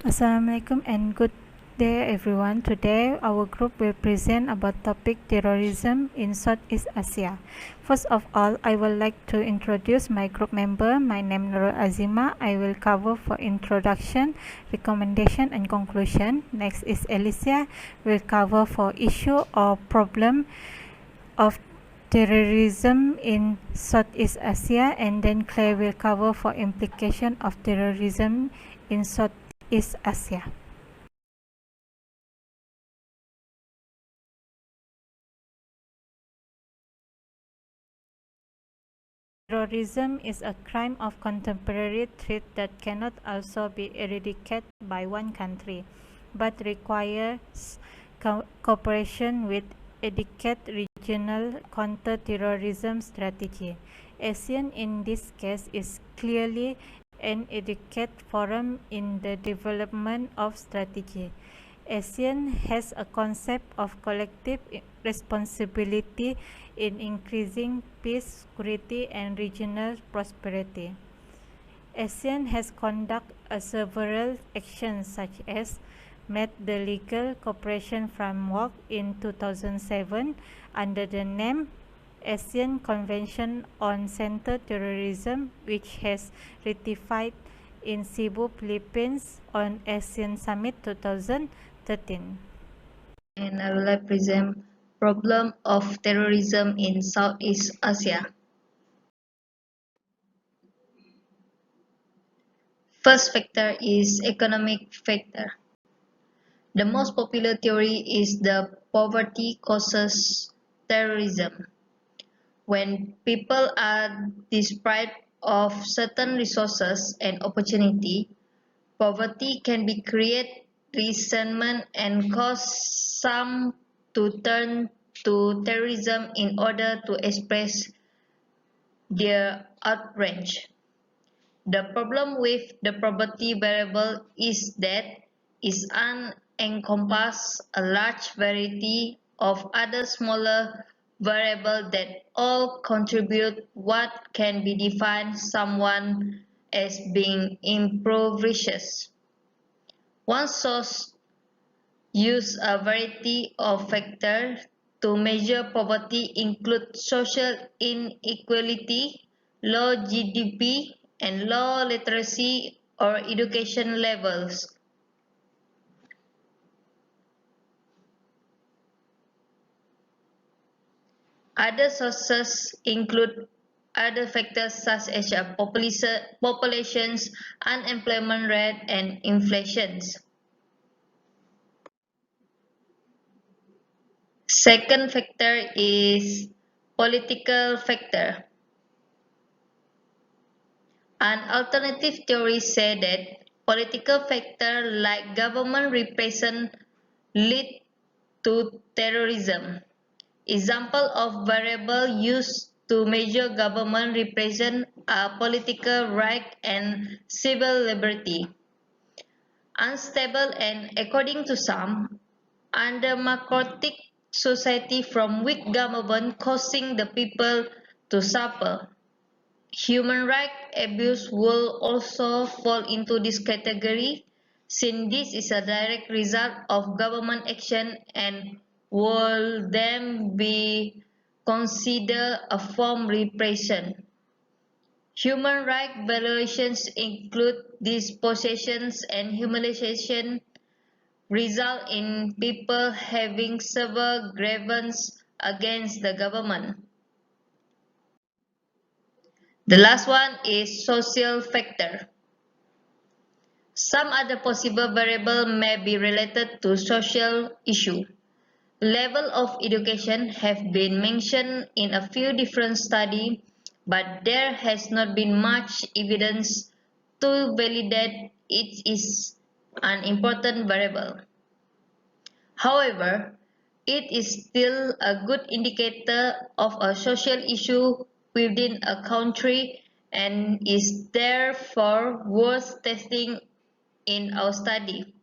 Assalamualaikum and good day everyone. Today our group will present about topic terrorism in Southeast Asia. First of all, I would like to introduce my group member. My name is Nurul Azima. I will cover for introduction, recommendation and conclusion. Next is Alicia will cover for issue or problem of terrorism in Southeast Asia, and then Claire will cover for implication of terrorism in Southeast Asia. Terrorism is a crime of contemporary threat that cannot also be eradicated by one country, but requires cooperation with adequate regional counter-terrorism strategy. ASEAN in this case is clearly an adequate forum in the development of strategy. ASEAN has a concept of collective responsibility in increasing peace, security, and regional prosperity. ASEAN has conducted several actions such as made the legal cooperation framework in 2007 under the name ASEAN Convention on Counter-Terrorism, which has ratified in Cebu, Philippines on ASEAN Summit 2013. And I will present problem of terrorism in Southeast Asia. First factor is economic factor. The most popular theory is the poverty causes terrorism. When people are deprived of certain resources and opportunity, poverty can be create resentment and cause some to turn to terrorism in order to express their outrage. The problem with the poverty variable is that it encompasses a large variety of other smaller variables that all contribute what can be defined someone as being impoverished. One source uses a variety of factors to measure poverty include social inequality, low GDP, and low literacy or education levels. Other sources include other factors such as populations, unemployment rate, and inflation. Second factor is political factor. An alternative theory says that political factors like government repression lead to terrorism. Example of variable used to measure government repression are political right and civil liberty. Unstable and, according to some, undemocratic society from weak government causing the people to suffer. Human rights abuse will also fall into this category, since this is a direct result of government action and will then be considered a form of repression. Human rights violations include dispossessions and humiliation, result in people having severe grievances against the government. The last one is social factor. Some other possible variable may be related to social issue. Level of education have been mentioned in a few different studies, but there has not been much evidence to validate it is an important variable. However, it is still a good indicator of a social issue within a country and is therefore worth testing in our study.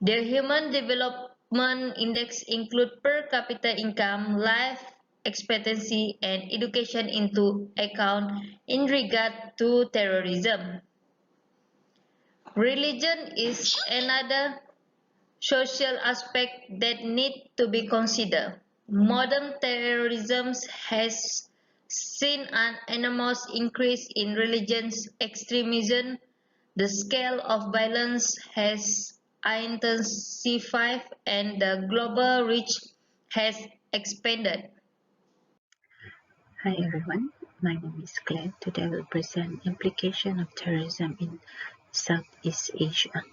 The Human Development Index includes per capita income, life expectancy, and education into account in regard to terrorism. Religion is another social aspect that need to be considered. Modern terrorism has seen an enormous increase in religious extremism. The scale of violence has intensified and the global reach has expanded. Hi everyone, my name is Claire. Today I will present implication of terrorism in Southeast Asia.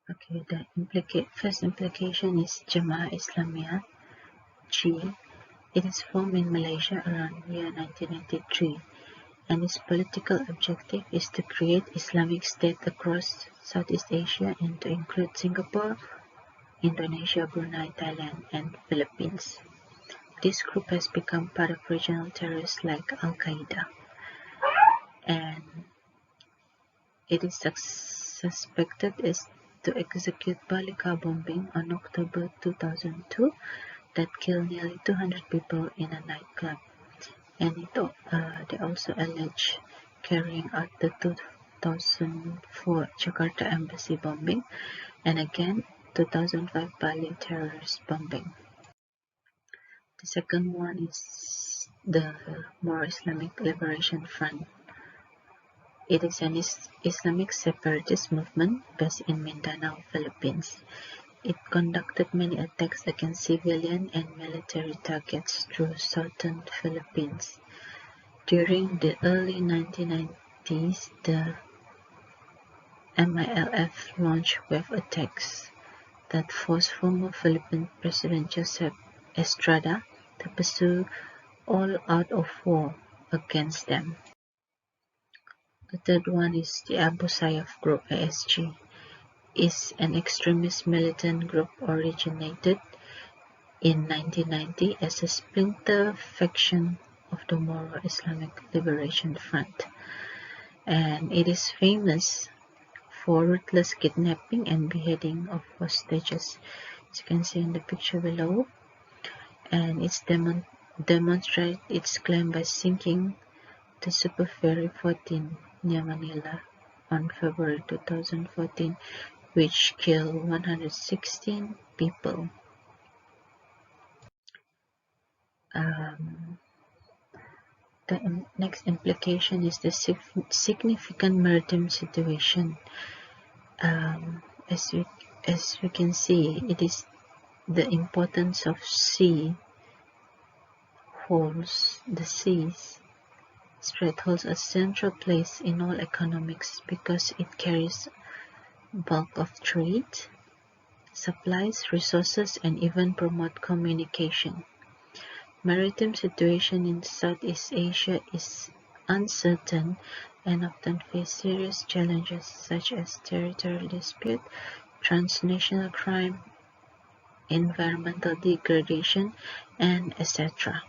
Okay, the first implication is Jemaah Islamiyah (G). It is formed in Malaysia around year 1993, and its political objective is to create Islamic State across Southeast Asia and to include Singapore, Indonesia, Brunei, Thailand, and Philippines. This group has become part of regional terrorists like Al-Qaeda, and it is suspected is to execute Bali car bombing on October 2002 that killed nearly 200 people in a nightclub. And they also allege carrying out the 2004 Jakarta embassy bombing and again 2005 Bali terrorist bombing. The second one is the More Islamic Liberation Front. It is an Islamic separatist movement based in Mindanao, Philippines. It conducted many attacks against civilian and military targets through southern Philippines. During the early 1990s, the MILF launched wave attacks that forced former Philippine President Joseph Estrada to pursue all out of war against them. The third one is the Abu Sayyaf Group ASG. Is an extremist militant group originated in 1990 as a splinter faction of the Moro Islamic Liberation Front, and it is famous for ruthless kidnapping and beheading of hostages, as you can see in the picture below, and it's demonstrate its claim by sinking the Super Ferry 14 near Manila on February 2014, which killed 116 people. The next implication is the significant maritime situation. As we can see, it is the importance of the seas. Strait holds a central place in all economics because it carries bulk of trade, supplies, resources, and even promote communication. Maritime situation in Southeast Asia is uncertain and often face serious challenges such as territorial dispute, transnational crime, environmental degradation, and etc.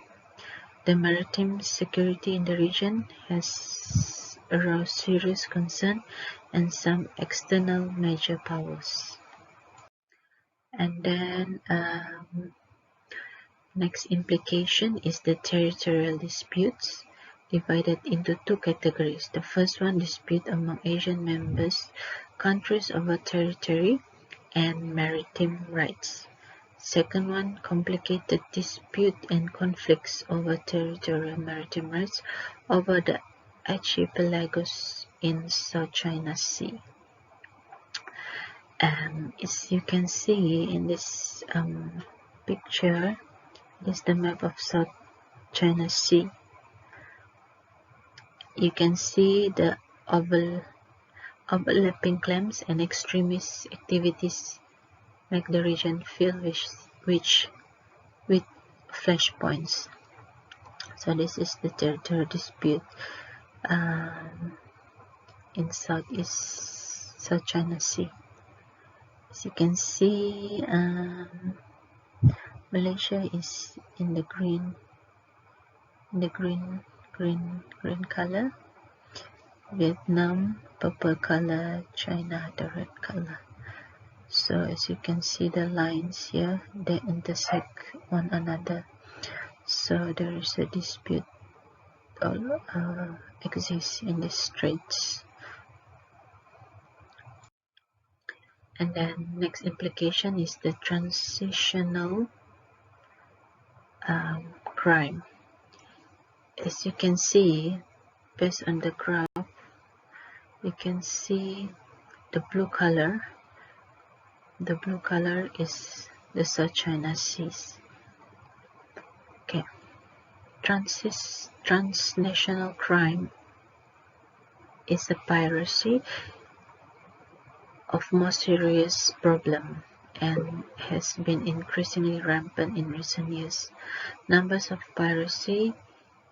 The maritime security in the region has aroused serious concern and some external major powers. And then next implication is the territorial disputes, divided into two categories. The first one, dispute among Asian members countries over territory and maritime rights. Second one, complicated dispute and conflicts over territorial maritime rights over the archipelagos in South China Sea. As you can see in this picture, this is the map of South China Sea. You can see the overlapping claims and extremist activities make the region filled with flashpoints. So this is the territorial dispute in South China Sea. As you can see, Malaysia is in the green color, Vietnam purple color, China the red color. So as you can see, the lines here, they intersect one another. So there is a dispute all exist in the straits. And then next implication is the transitional crime. As you can see, based on the graph, you can see the blue color. The blue color is the South China Seas. Okay. Transnational crime is a piracy of more serious problem and has been increasingly rampant in recent years. Numbers of piracy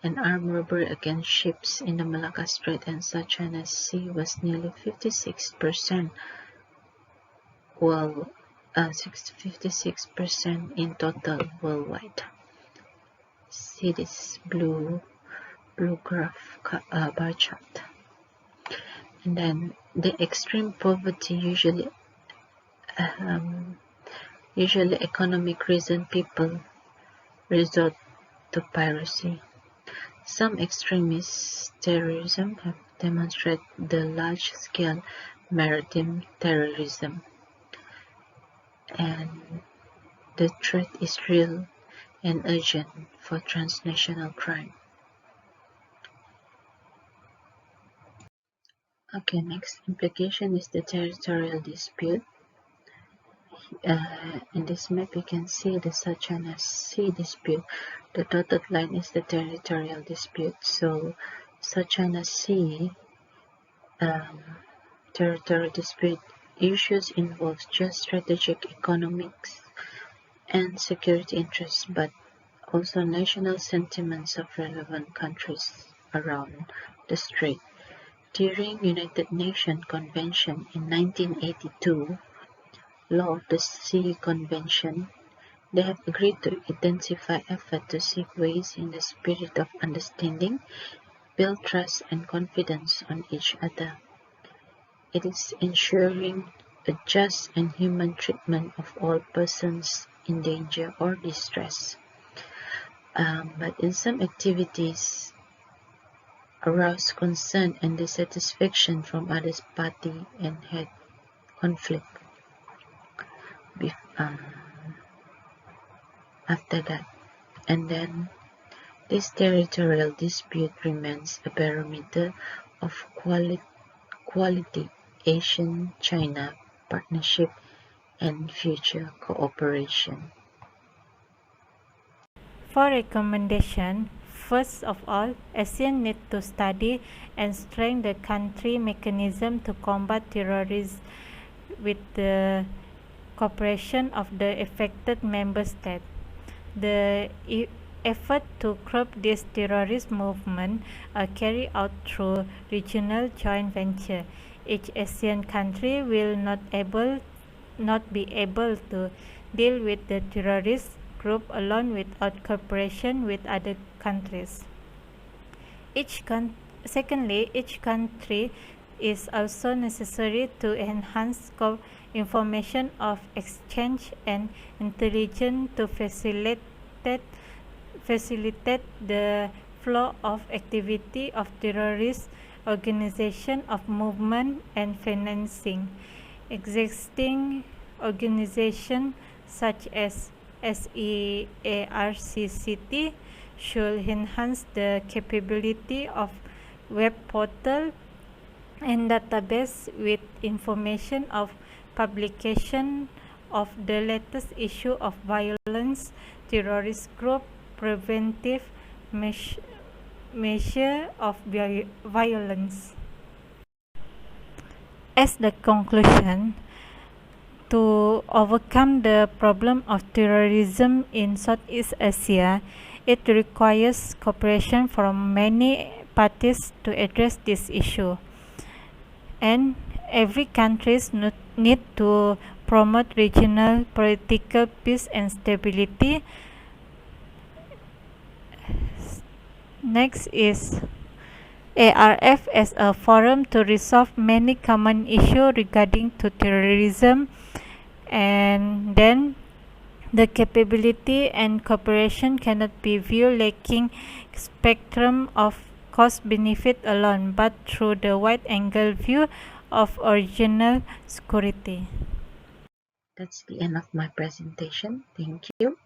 and armed robbery against ships in the Malacca Strait and South China Sea was nearly 56%, well, 56% in total worldwide. See this blue graph bar chart. And then the extreme poverty, usually economic reason people resort to piracy. Some extremist terrorism have demonstrated the large-scale maritime terrorism, and the threat is real and urgent for transnational crime. Okay, next implication is the territorial dispute. In this map you can see the South China Sea dispute. The dotted line is the territorial dispute. So South China Sea territorial dispute issues involve geostrategic, economics, and security interests, but also national sentiments of relevant countries around the strait. During United Nations Convention in 1982, Law of the Sea Convention, they have agreed to intensify effort to seek ways in the spirit of understanding, build trust and confidence on each other. It is ensuring a just and human treatment of all persons in danger or distress. But in some activities arouse concern and dissatisfaction from other parties and had conflict after that. And then this territorial dispute remains a barometer of quality Asian-China partnership and future cooperation. For recommendation, first of all, ASEAN needs to study and strengthen the country mechanism to combat terrorism with the cooperation of the affected member states. The effort to curb this terrorist movement are carried out through regional joint venture. Each ASEAN country will not be able to deal with the terrorist group alone without cooperation with other countries. Secondly, each country is also necessary to enhance information of exchange and intelligence to facilitate the flow of activity of terrorist organization of movement and financing. Existing organizations such as SEARCCT should enhance the capability of web portal and database with information of publication of the latest issue of violence, terrorist group, preventive measure of violence. As the conclusion, to overcome the problem of terrorism in Southeast Asia, it requires cooperation from many parties to address this issue. And every country need to promote regional political peace and stability. Next is ARF as a forum to resolve many common issues regarding to terrorism, and then the capability and cooperation cannot be viewed lacking spectrum of cost-benefit alone, but through the wide-angle view of original security. That's the end of my presentation. Thank you.